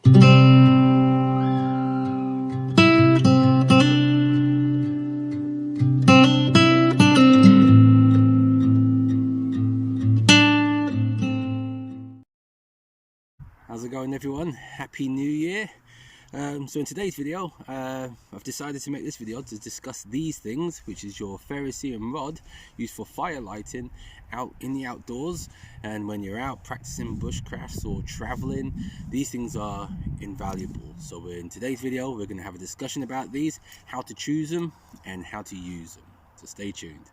How's it going, everyone? Happy New Year. So in today's video, I've decided to make this video to discuss these things, which is your ferocerium rod used for fire lighting out in the outdoors. And when you're out practicing bushcrafts or traveling, these things are invaluable. So in today's video, we're going to have a discussion about these, how to choose them and how to use them. So stay tuned.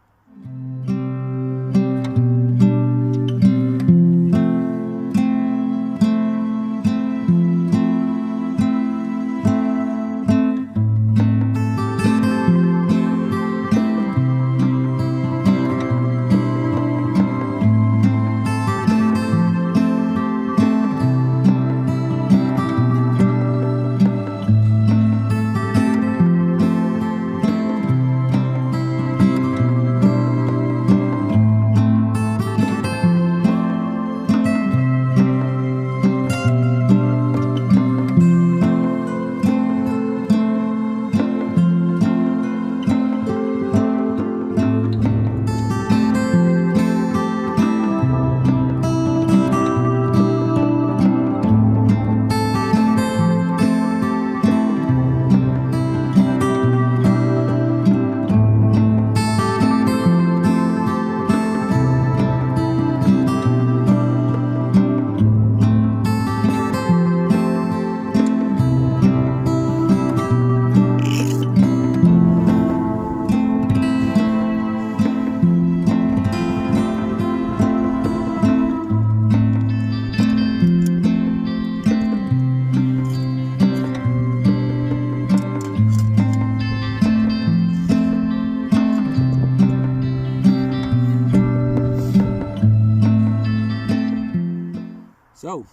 So,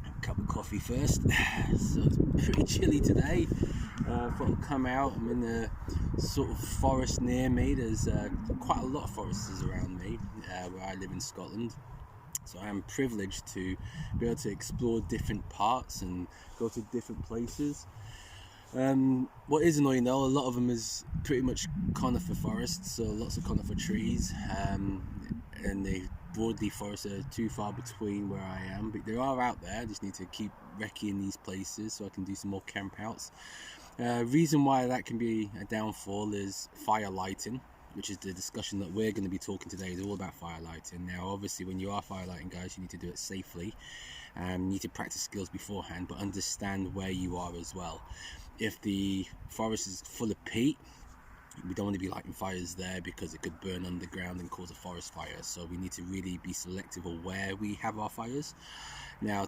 a cup of coffee first. So it's pretty chilly today. I thought I'd come out. I'm in a sort of forest near me. There's quite a lot of forests around me where I live in Scotland. So I am privileged to be able to explore different parts and go to different places. What is annoying though, a lot of them is pretty much conifer forests, so lots of conifer trees, and the broadleaf forests are too far between where I am, but they are out there. I just need to keep recce in these places so I can do some more campouts. Reason why that can be a downfall is fire lighting, which is the discussion that we're going to be talking today. Is all about fire lighting. Now obviously when you are fire lighting, guys, you need to do it safely. You need to practice skills beforehand, but understand where you are as well. If the forest is full of peat, we don't want to be lighting fires there because it could burn underground and cause a forest fire. So we need to really be selective of where we have our fires. Now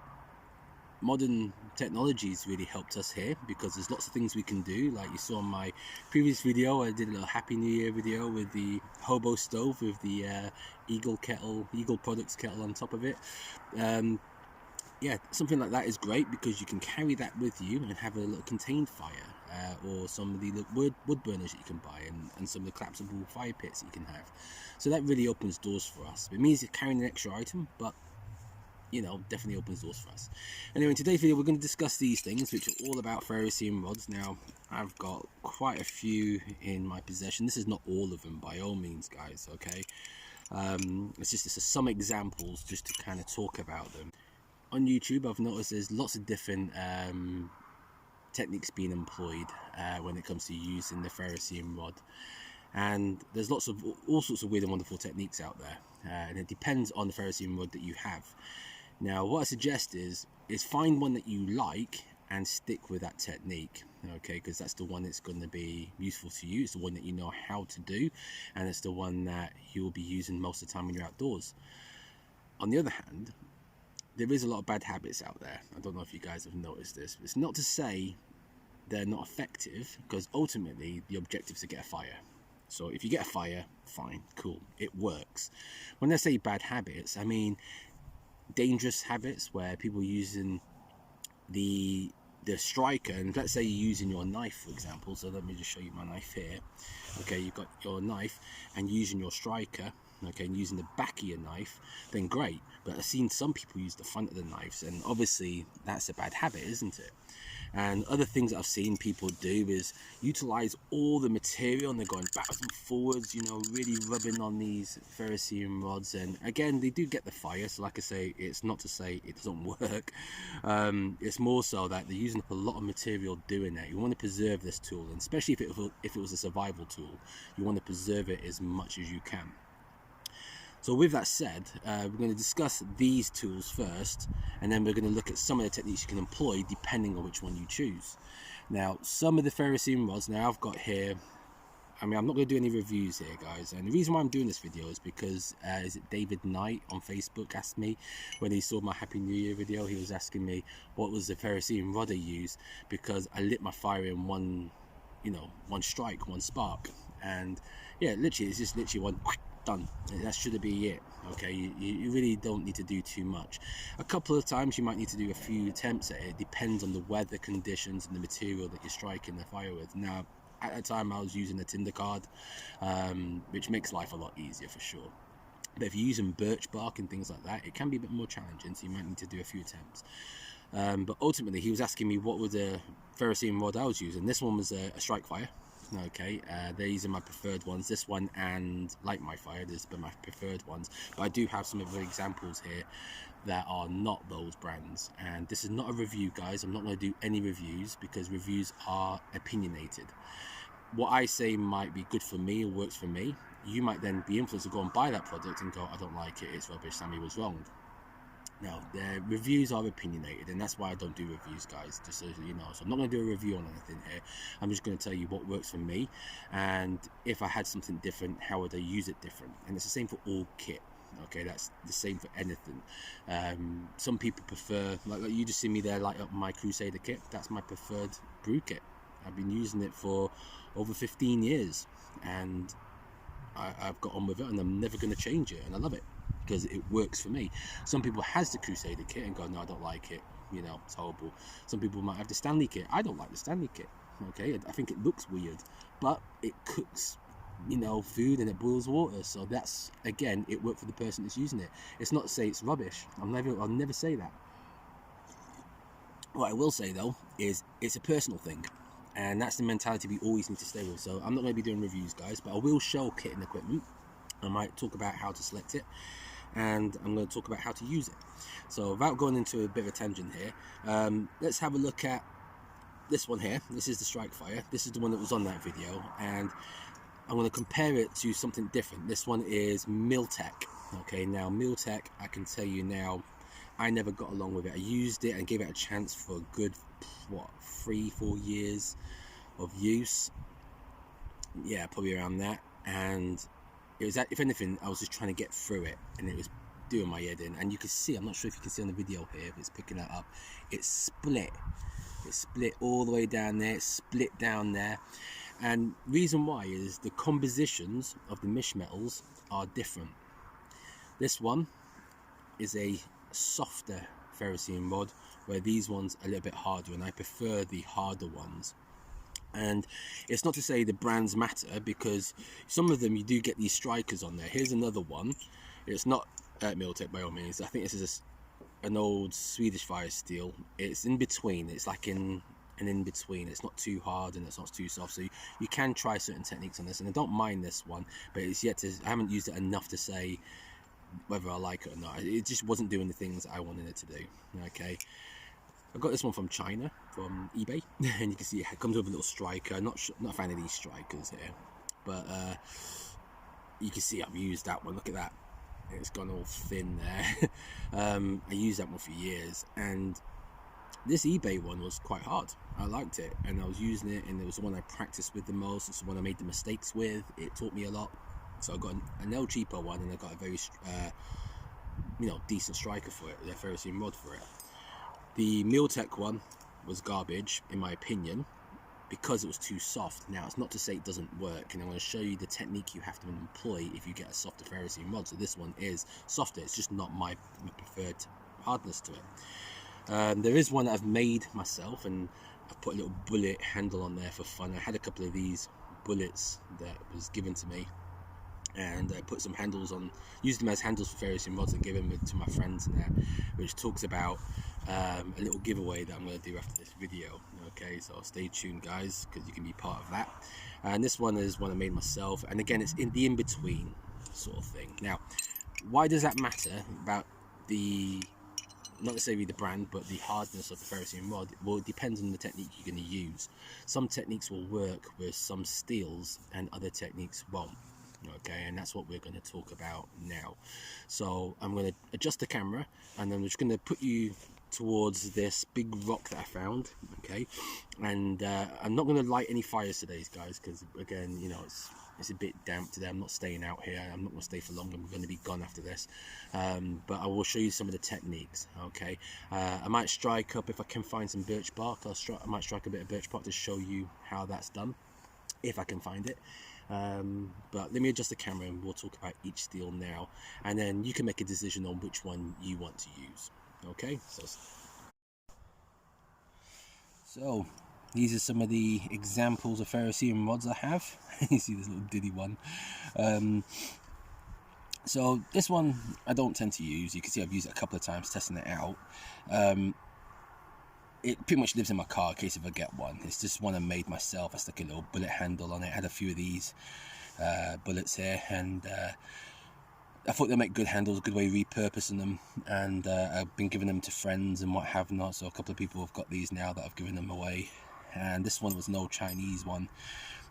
modern technologies really helped us here because there's lots of things we can do. Like you saw in my previous video, I did a little Happy New Year video with the hobo stove with the Eagle Products kettle on top of it. Yeah, something like that is great because you can carry that with you and have a little contained fire, or some of the wood burners that you can buy, and some of the collapsible fire pits that you can have. So that really opens doors for us. It means you're carrying an extra item, but you know, definitely opens doors for us. Anyway, in today's video we're going to discuss these things, which are all about ferrocerium rods. Now I've got quite a few in my possession. This is not all of them by all means, guys, okay? It's just some examples just to kind of talk about them. On YouTube I've noticed there's lots of different techniques being employed when it comes to using the ferrocerium rod, and there's all sorts of weird and wonderful techniques out there, and it depends on the ferrocerium rod that you have. Now what I suggest is find one that you like and stick with that technique, okay, because that's the one that's going to be useful to you. It's the one that you know how to do, and it's the one that you will be using most of the time when you're outdoors. On the other hand, there is a lot of bad habits out there. I don't know if you guys have noticed this. It's not to say they're not effective, because ultimately the objective is to get a fire. So if you get a fire, fine, cool, it works. When I say bad habits, I mean dangerous habits where people are using the striker, and let's say you're using your knife, for example. So let me just show you my knife here. Okay, you've got your knife and using your striker okay, and using the back of your knife, then great. But I've seen some people use the front of the knives, and obviously that's a bad habit, isn't it? And other things that I've seen people do is utilize all the material, and they're going backwards and forwards, you know, really rubbing on these ferrocerium rods. And again, they do get the fire, so like I say, it's not to say it doesn't work. It's more so that they're using up a lot of material doing that. You want to preserve this tool, and especially if it was a survival tool, you want to preserve it as much as you can. So with that said, we're going to discuss these tools first, and then we're going to look at some of the techniques you can employ depending on which one you choose. Now, some of the ferrocerium rods, now I've got here, I mean, I'm not going to do any reviews here, guys, and the reason why I'm doing this video is because, is it David Knight on Facebook asked me, when he saw my Happy New Year video, he was asking me what was the ferrocerium rod I used, because I lit my fire in one, you know, one strike, one spark, and yeah, literally, it's just literally one, done. That should be it. Okay, you really don't need to do too much. A couple of times you might need to do a few attempts at it. It depends on the weather conditions and the material that you're striking the fire with. Now, at the time I was using a tinder card, which makes life a lot easier for sure. But if you're using birch bark and things like that, it can be a bit more challenging, so you might need to do a few attempts. But ultimately, he was asking me what was the ferrocerium rod I was using. This one was a strike fire. Okay, these are my preferred ones. This one and Light My Fire, these are my preferred ones. But I do have some other examples here that are not those brands. And this is not a review, guys. I'm not going to do any reviews because reviews are opinionated. What I say might be good for me or works for me. You might then be influenced to go and buy that product and go, I don't like it, it's rubbish, Sammy was wrong. Now, the reviews are opinionated, and that's why I don't do reviews, guys, just so you know. So I'm not going to do a review on anything here. I'm just going to tell you what works for me, and if I had something different, how would I use it different? And it's the same for all kit. Okay, that's the same for anything. Some people prefer, like you just see me there light up my Crusader kit. That's my preferred brew kit. I've been using it for over 15 years, and I've got on with it, and I'm never going to change it, and I love it because it works for me. Some people has the Crusader kit and go, no, I don't like it, you know, it's horrible. Some people might have the Stanley kit. I don't like the Stanley kit. Okay, I think it looks weird, but it cooks, you know, food, and it boils water. So that's, again, it worked for the person that's using it. It's not to say it's rubbish. I'll never say that. What I will say though is it's a personal thing, and that's the mentality we always need to stay with. So I'm not going to be doing reviews, guys, but I will show kit and equipment. I might talk about how to select it, and I'm going to talk about how to use it. So without going into a bit of a tangent here, let's have a look at this one here. This is the Strike Fire. This is the one that was on that video, and I'm going to compare it to something different. This one is Miltech. Okay, now Miltech, I can tell you now, I never got along with it. I used it and gave it a chance for a good, what, 3-4 years of use. Yeah, probably around that. And it was, if anything, I was just trying to get through it, and it was doing my head in. And you can see, I'm not sure if you can see on the video here, if it's picking that up, it's split. It's split all the way down there, it's split down there. And reason why is the compositions of the mish metals are different. This one is a softer ferrocerium rod, where these ones are a little bit harder, and I prefer the harder ones. And it's not to say the brands matter, because some of them you do get these strikers on there. Here's another one. It's not Miltech by all means. I think this is an old Swedish fire steel. It's in between. It's like an in between. It's not too hard and it's not too soft, so you can try certain techniques on this, and I don't mind this one, but it's yet to, I haven't used it enough to say whether I like it or not. It just wasn't doing the things I wanted it to do. Okay, I got this one from China, from eBay, and you can see it comes with a little striker. Not a fan of these strikers here, but you can see I've used that one. Look at that, it's gone all thin there. I used that one for years, and this eBay one was quite hard. I liked it, and I was using it, and it was the one I practiced with the most. It's the one I made the mistakes with. It taught me a lot. So I got an El Cheapo one, and I got a very you know, decent striker for it, the ferrocerium rod for it. The Miltech one was garbage, in my opinion, because it was too soft. Now, it's not to say it doesn't work, and I'm going to show you the technique you have to employ if you get a softer ferrocerium rod. So this one is softer. It's just not my preferred hardness to it. There is one that I've made myself, and I've put a little bullet handle on there for fun. I had a couple of these bullets that was given to me, and put some handles on, used them as handles for ferrocerium rods, and gave them to my friends and that, which talks about a little giveaway that I'm going to do after this video. Okay, so stay tuned guys, because you can be part of that. And this one is one I made myself, and again it's in the in-between sort of thing. Now, why does that matter about the, not necessarily the brand, but the hardness of the ferrocerium rod? Well, it depends on the technique you're going to use. Some techniques will work with some steels and other techniques won't. Okay, and that's what we're going to talk about now. So I'm going to adjust the camera, and I'm just going to put you towards this big rock that I found. Okay, and I'm not going to light any fires today guys, because again, you know, it's a bit damp today. I'm not staying out here. I'm not going to stay for long. I'm going to be gone after this. But I will show you some of the techniques. Okay, I might strike up, if I can find some birch bark, I might strike a bit of birch bark to show you how that's done, if I can find it. But let me adjust the camera and we'll talk about each steel now, and then you can make a decision on which one you want to use. Okay, so these are some of the examples of ferrocerium rods I have. You see this little diddy one. So this one I don't tend to use. You can see I've used it a couple of times testing it out. It pretty much lives in my car in case if I get one. It's just one I made myself. I stuck a little bullet handle on it. I had a few of these bullets here, and I thought they make good handles, a good way of repurposing them. And I've been giving them to friends and what have not. So a couple of people have got these now that I've given them away. And this one was an old Chinese one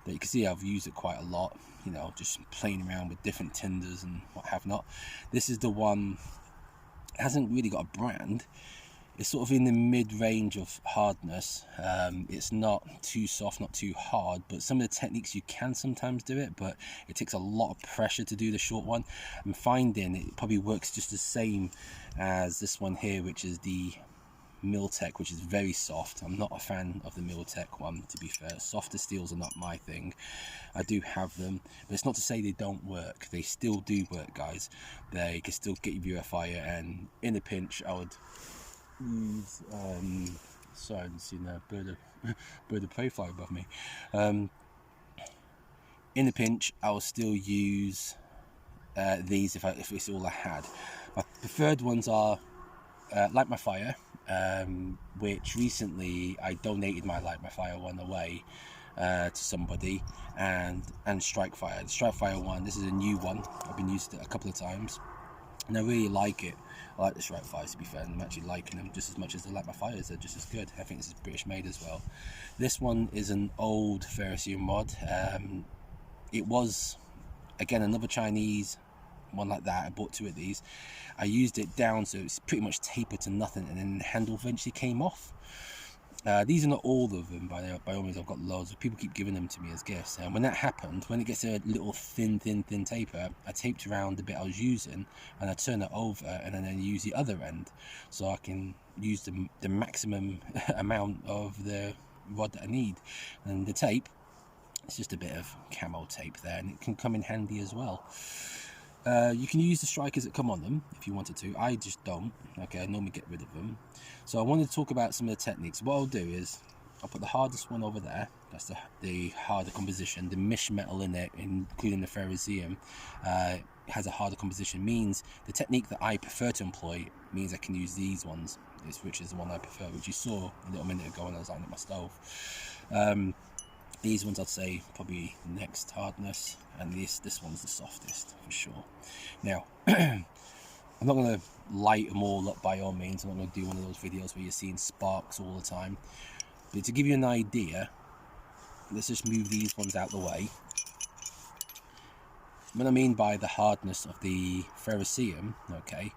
that you can see I've used it quite a lot. You know, just playing around with different tinders and what have not. This is the one. It hasn't really got a brand. It's sort of in the mid-range of hardness. It's not too soft, not too hard, but some of the techniques you can sometimes do it, but it takes a lot of pressure to do the short one. I'm finding it probably works just the same as this one here, which is the Miltech, which is very soft. I'm not a fan of the Miltech one, to be fair. Softer steels are not my thing. I do have them, but it's not to say they don't work. They still do work, guys. They can still get you a fire, and in a pinch I would use sorry, I didn't see a bird of prey fly above me. In a pinch I will still use these if it's all I had. My preferred ones are Light My Fire, which recently I donated my Light My Fire one away to somebody, and Strike Fire. The Strike Fire one, this is a new one. I've been used it a couple of times, and I really like it. I like the Strike Fires, to be fair, and I'm actually liking them just as much as the Light My Fires. They're just as good. I think this is British made as well. This one is an old ferrocerium rod. It was, again, another Chinese one like that. I bought two of these. I used it down so it's pretty much tapered to nothing, and then the handle eventually came off. These are not all of them, by all means. I've got loads. People keep giving them to me as gifts, and when that happened, when it gets a little thin taper, I taped around the bit I was using, and I turn it over, and then use the other end, so I can use the maximum amount of the rod that I need. And the tape, it's just a bit of camo tape there, and it can come in handy as well. You can use the strikers that come on them if you wanted to. I just don't. Okay, I normally get rid of them. So I wanted to talk about some of the techniques. What I'll do is I'll put the hardest one over there. That's the harder composition. The mish metal in it, including the ferrocerium, has a harder composition. Means the technique that I prefer to employ means I can use these ones, which is the one I prefer, which you saw a little minute ago when I was lighting up my stove. These ones I'd say probably next hardness, and this one's the softest for sure. Now, I'm not going to light them all up by all means. I'm not going to do one of those videos where you're seeing sparks all the time. But to give you an idea, let's just move these ones out the way. What I mean by the hardness of the ferrocerium, okay,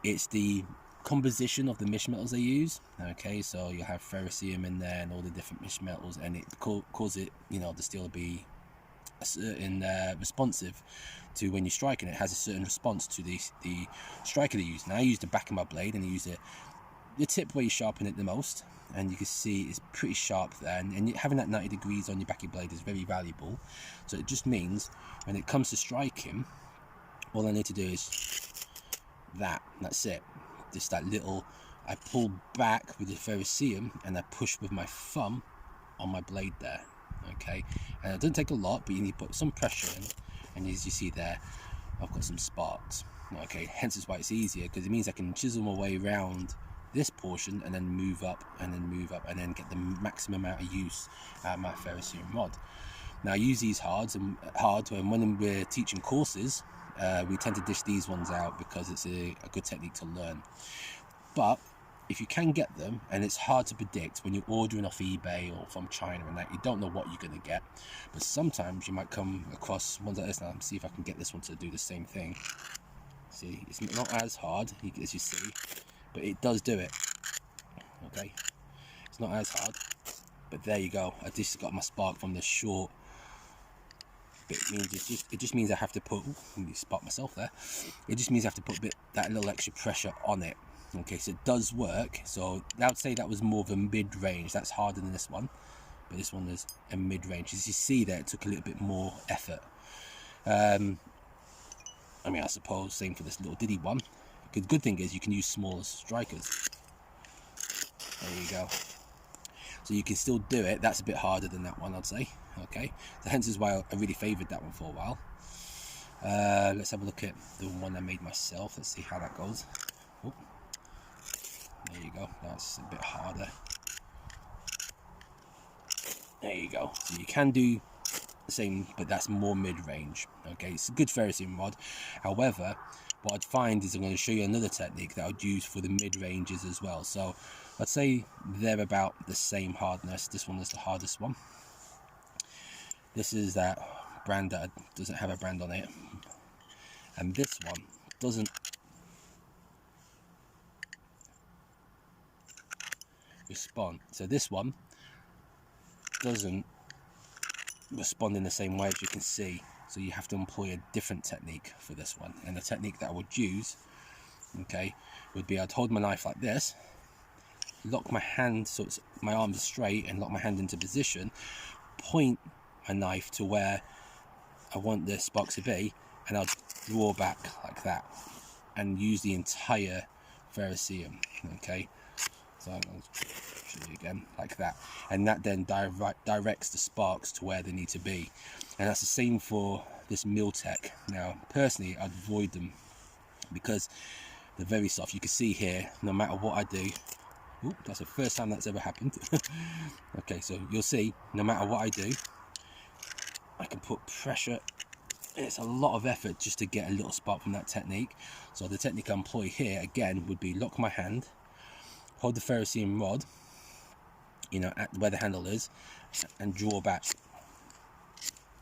it's the composition of the mish metals they use. Okay, so you have ferrocerium in there and all the different mish metals, and it causes it, you know, the steel to be a certain responsive to when you're striking. It has a certain response to the striker they use. Now I use the back of my blade, and I use the tip where you sharpen it the most, and you can see it's pretty sharp there, and having that 90 degrees on your back of your blade is very valuable. So it just means when it comes to striking, all I need to do is that's it. Just that little, I pull back with the ferrocerium and I push with my thumb on my blade there. Okay, and it doesn't take a lot, but you need to put some pressure in, and as you see there, I've got some sparks. Okay, hence is why it's easier, because it means I can chisel my way around this portion and then move up and then move up and then get the maximum amount of use out of my ferrocerium rod. Now I use these hard, and when we're teaching courses, we tend to dish these ones out because it's a good technique to learn. But if you can get them, and it's hard to predict when you're ordering off eBay or from China and that, you don't know what you're going to get, but sometimes you might come across ones like this. Now let me see if I can get this one to do the same thing. See, it's not as hard as you see, but it does do it. Okay, it's not as hard, but there you go. I just got my spark from the short. But it just means I have to put, let me spot myself there. It just means I have to put that little extra pressure on it. Okay, so it does work. So I would say that was more of a mid-range. That's harder than this one, but this one is a mid-range. As you see there, it took a little bit more effort. I mean, I suppose same for this little diddy one. The good thing is you can use smaller strikers. There you go. So you can still do it. That's a bit harder than that one, I'd say. Okay, so hence is why I really favoured that one for a while. Let's have a look at the one I made myself. Let's see how that goes. Oh, there you go. That's a bit harder. There you go. So you can do the same, but that's more mid-range. Okay, it's a good ferrocerium rod. However, what I'd find is I'm going to show you another technique that I'd use for the mid-ranges as well. So I'd say they're about the same hardness. This one is the hardest one. This is that brand that doesn't have a brand on it, and this one doesn't respond. So this one doesn't respond in the same way, as you can see. So you have to employ a different technique for this one, and the technique that I would use, okay, would be I'd hold my knife like this, lock my hand so it's my arms are straight, and lock my hand into position, point my knife to where I want the sparks to be, and I'll draw back like that and use the entire ferrocerium. Okay, so I'm going to show you again like that, and that then directs the sparks to where they need to be. And that's the same for this Miltech. Now personally I'd avoid them because they're very soft. You can see here, no matter what I do, ooh, that's the first time that's ever happened. Okay, so you'll see, no matter what I do, I can put pressure. It's a lot of effort just to get a little spark from that technique. So the technique I employ here again would be lock my hand, hold the ferrocerium rod, you know, at where the handle is, and draw back.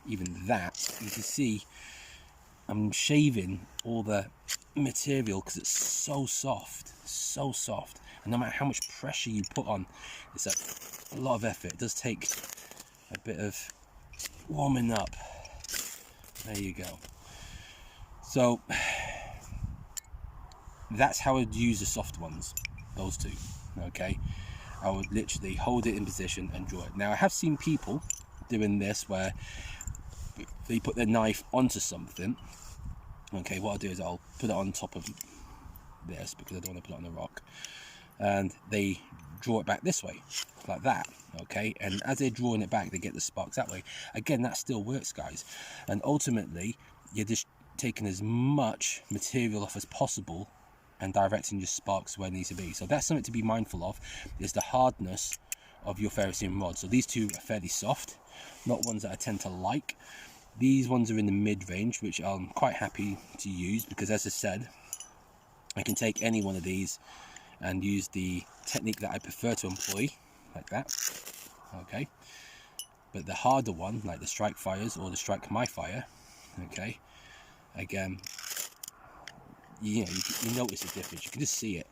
Even that, you can see I'm shaving all the material because it's so soft, and no matter how much pressure you put on, it's a lot of effort. It does take a bit of warming up. There you go. So that's how I'd use the soft ones, those two. Okay, I would literally hold it in position and draw it. Now I have seen people doing this where they put their knife onto something. Okay, what I'll do is I'll put it on top of this because I don't want to put it on the rock, and they draw it back this way like that. Okay, and as they're drawing it back, they get the sparks that way. Again, that still works, guys, and ultimately you're just taking as much material off as possible and directing your sparks where it needs to be. So that's something to be mindful of, is the hardness of your ferrocerium rod. So these two are fairly soft, not ones that I tend to like. These ones are in the mid-range, which I'm quite happy to use because, as I said, I can take any one of these and use the technique that I prefer to employ, like that. Okay, but the harder one, like the strike fires or the strike my fire, okay, again, you know, you notice the difference. You can just see it.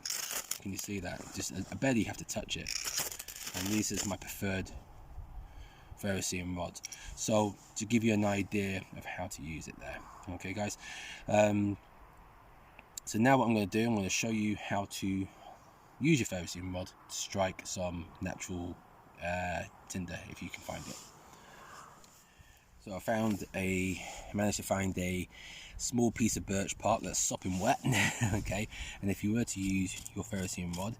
Can you see that? Just I barely have to touch it. And this is my preferred ferrocerium rod. So to give you an idea of how to use it there. Okay, guys. So now what I'm going to do, I'm going to show you how to use your ferrocerium rod to strike some natural tinder, if you can find it. So I managed to find a small piece of birch bark that's sopping wet. Okay, and if you were to use your ferrocerium rod,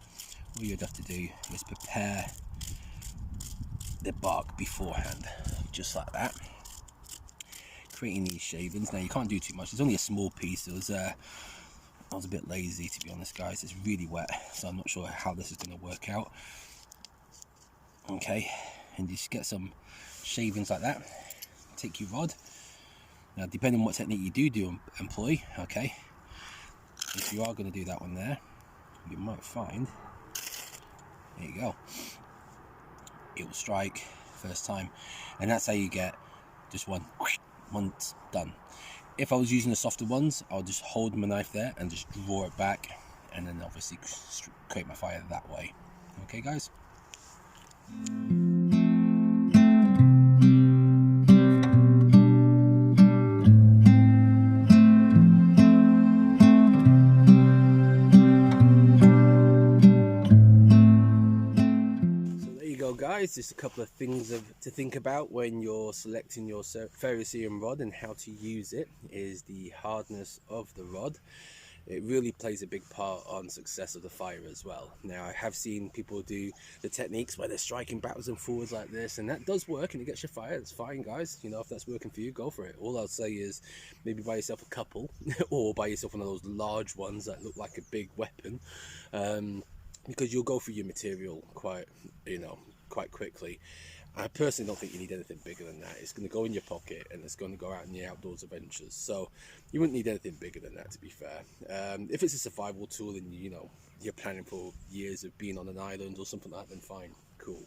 all you'd have to do is prepare the bark beforehand, just like that. creating these shavings. Now you can't do too much, it's only a small piece. I was a bit lazy, to be honest, guys. It's really wet, so I'm not sure how this is going to work out. Okay, and just get some shavings like that. Take your rod. Now, depending on what technique you do employ, okay, if you are going to do that one there, you might find, there you go, it will strike first time, and that's how you get just one's done. If I was using the softer ones, I'll just hold my knife there and just draw it back, and then obviously create my fire that way. Okay, guys. Guys, just a couple of things to think about when you're selecting your ferrocerium rod and how to use it. Is the hardness of the rod. It really plays a big part on success of the fire as well. Now, I have seen people do the techniques where they're striking backwards and forwards like this, and that does work and it gets your fire. It's fine, guys. You know, if that's working for you, go for it. All I'll say is maybe buy yourself a couple or buy yourself one of those large ones that look like a big weapon, because you'll go through your material quite quickly. I personally don't think you need anything bigger than that. It's going to go in your pocket and it's going to go out in your outdoors adventures, so you wouldn't need anything bigger than that, to be fair. If it's a survival tool and you're planning for years of being on an island or something like that, then fine, cool.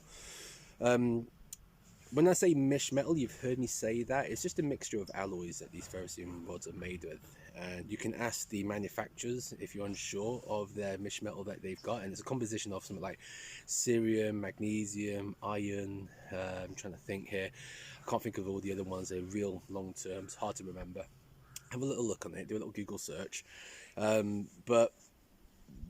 When I say mesh metal, you've heard me say that. It's just a mixture of alloys that these ferrocerium rods are made with. And you can ask the manufacturers if you're unsure of their mesh metal that they've got. And it's a composition of something like cerium, magnesium, iron. I'm trying to think here. I can't think of all the other ones. They're real long terms, hard to remember. Have a little look on it, do a little Google search. But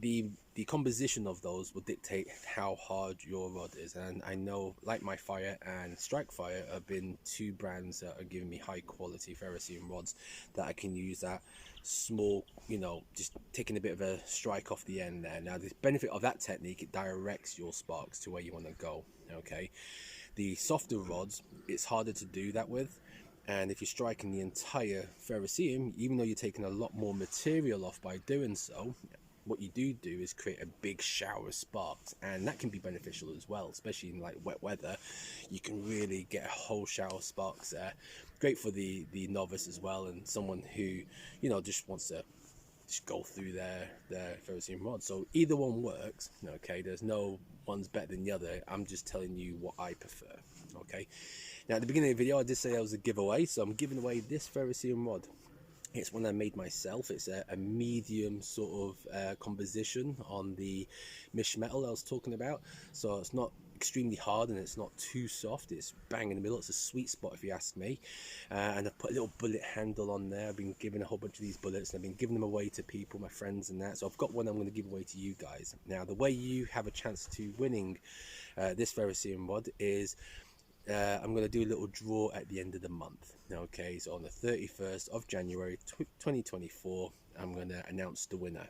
the composition of those will dictate how hard your rod is. And I know, like my Fire and Strike Fire have been two brands that are giving me high quality ferrocerium rods that I can use that small, just taking a bit of a strike off the end there. Now, the benefit of that technique, it directs your sparks to where you want to go. Okay, the softer rods, it's harder to do that with. And if you're striking the entire ferrocerium, even though you're taking a lot more material off by doing so, what you do is create a big shower of sparks, and that can be beneficial as well, especially in like wet weather. You can really get a whole shower of sparks there. Great for the novice as well, and someone who just wants to just go through their ferrocerium rod. So either one works. Okay, there's no one's better than the other. I'm just telling you what I prefer. Okay, now at the beginning of the video I did say I was a giveaway, so I'm giving away this ferrocerium rod. It's one I made myself. It's a medium sort of composition on the mesh metal I was talking about. So it's not extremely hard and it's not too soft. It's bang in the middle. It's a sweet spot if you ask me. And I've put a little bullet handle on there. I've been giving a whole bunch of these bullets and I've been giving them away to people, my friends and that. So I've got one I'm going to give away to you guys. Now, the way you have a chance to winning this ferrocerium rod is I'm going to do a little draw at the end of the month. Okay, so on the 31st of January 2024, I'm going to announce the winner.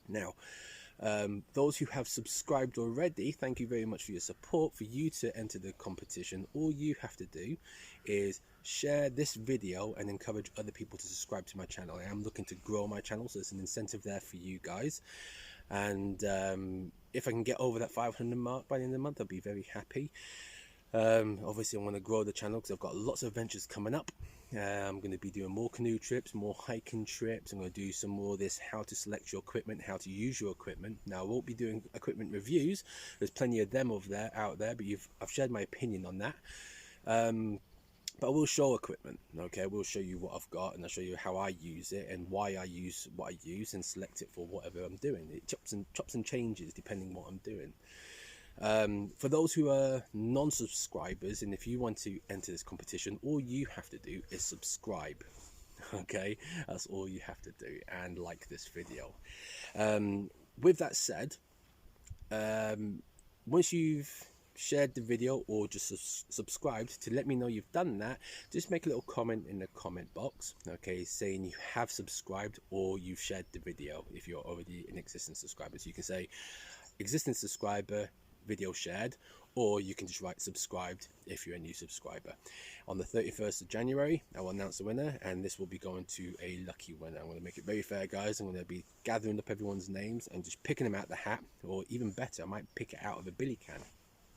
Now, those who have subscribed already, thank you very much for your support. For you to enter the competition, all you have to do is share this video and encourage other people to subscribe to my channel. I am looking to grow my channel, so there's an incentive there for you guys. And if I can get over that 500 mark by the end of the month, I'll be very happy. Obviously I want to grow the channel because I've got lots of adventures coming up. I'm going to be doing more canoe trips, more hiking trips. I'm going to do some more of this how to select your equipment, how to use your equipment. Now, I won't be doing equipment reviews. There's plenty of them out there, but I've shared my opinion on that. But I will show equipment. Okay, I will show you what I've got, and I'll show you how I use it and why I use what I use and select it for whatever I'm doing. It chops and changes depending what I'm doing. For those who are non-subscribers, and if you want to enter this competition, all you have to do is subscribe. Okay, that's all you have to do, and like this video. With that said, once you've shared the video or just subscribed, to let me know you've done that, just make a little comment in the comment box, okay, saying you have subscribed or you've shared the video if you're already an existing subscriber. So you can say existing subscriber, video shared, or you can just write subscribed if you're a new subscriber. On the 31st of January, I will announce the winner, and this will be going to a lucky winner. I'm going to make it very fair, guys. I'm going to be gathering up everyone's names and just picking them out the hat, or even better, I might pick it out of a billy can.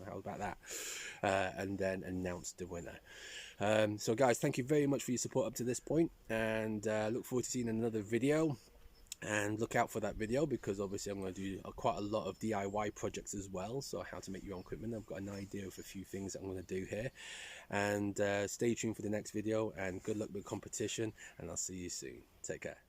How about that? And then announce the winner. So guys, thank you very much for your support up to this point, and look forward to seeing another video. And look out for that video, because obviously I'm going to do quite a lot of DIY projects as well. So how to make your own equipment, I've got an idea of a few things that I'm going to do here. And stay tuned for the next video, and good luck with competition, and I'll see you soon. Take care.